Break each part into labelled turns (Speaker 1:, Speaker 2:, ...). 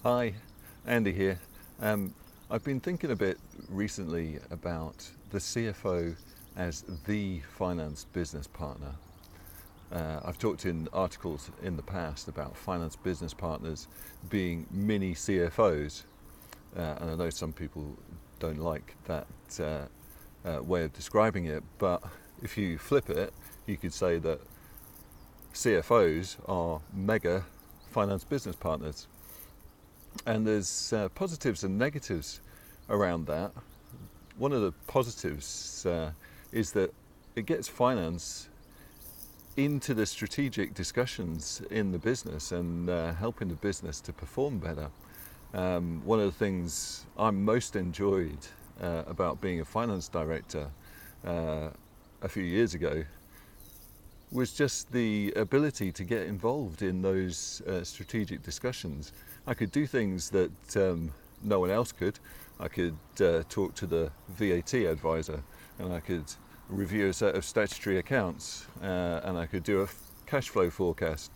Speaker 1: Hi, Andy here. I've been thinking a bit recently about the CFO as the finance business partner. I've talked in articles in the past about finance business partners being mini CFOs, and I know some people don't like that way of describing it, but if you flip it, you could say that CFOs are mega finance business partners. And there's positives and negatives around that. One of the positives is that it gets finance into the strategic discussions in the business and helping the business to perform better. One of the things I'm most enjoyed about being a finance director a few years ago was just the ability to get involved in those strategic discussions. I could do things that no one else could. I could talk to the VAT advisor, and I could review a set of statutory accounts, and I could do a cash flow forecast,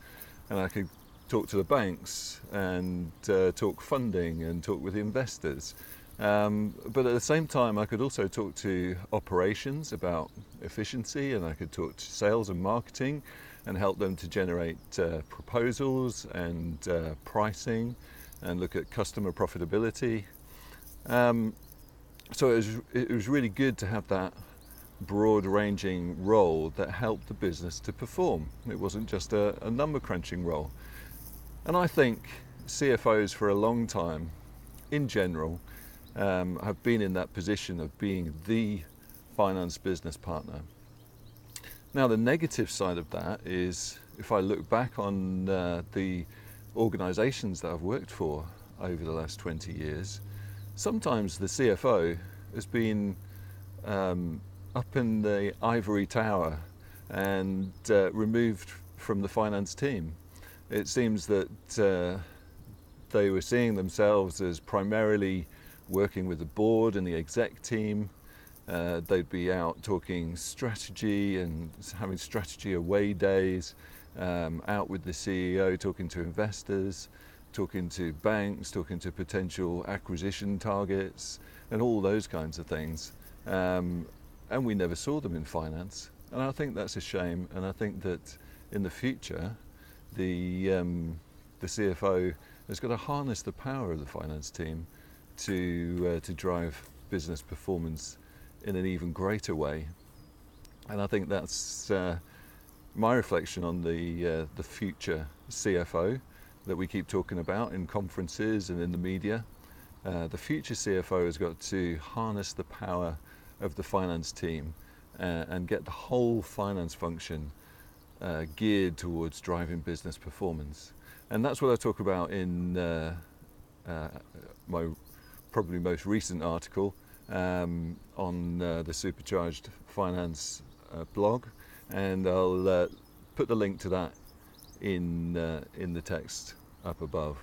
Speaker 1: and I could talk to the banks and talk funding and talk with investors. But at the same time, I could also talk to operations about efficiency, and I could talk to sales and marketing and help them to generate proposals and pricing and look at customer profitability. So it was really good to have that broad-ranging role that helped the business to perform. It wasn't just a number crunching role. And I think CFOs for a long time, in general, have been in that position of being the finance business partner. Now, the negative side of that is, if I look back on the organisations that I've worked for over the last 20 years, sometimes the CFO has been up in the ivory tower and removed from the finance team. It seems that they were seeing themselves as primarily working with the board and the exec team. They'd be out talking strategy and having strategy away days, out with the CEO, talking to investors, talking to banks, talking to potential acquisition targets, and all those kinds of things. And we never saw them in finance. And I think that's a shame. And I think that in the future, the CFO has got to harness the power of the finance team to drive business performance in an even greater way. And I think that's my reflection on the future CFO that we keep talking about in conferences and in the media. The future CFO has got to harness the power of the finance team and get the whole finance function geared towards driving business performance. And that's what I talk about in my probably most recent article on the Supercharged Finance blog, and I'll put the link to that in the text up above.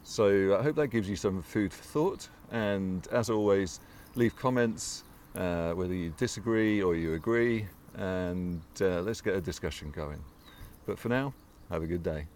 Speaker 1: So I hope that gives you some food for thought, and as always, leave comments whether you disagree or you agree, and let's get a discussion going. But for now, have a good day.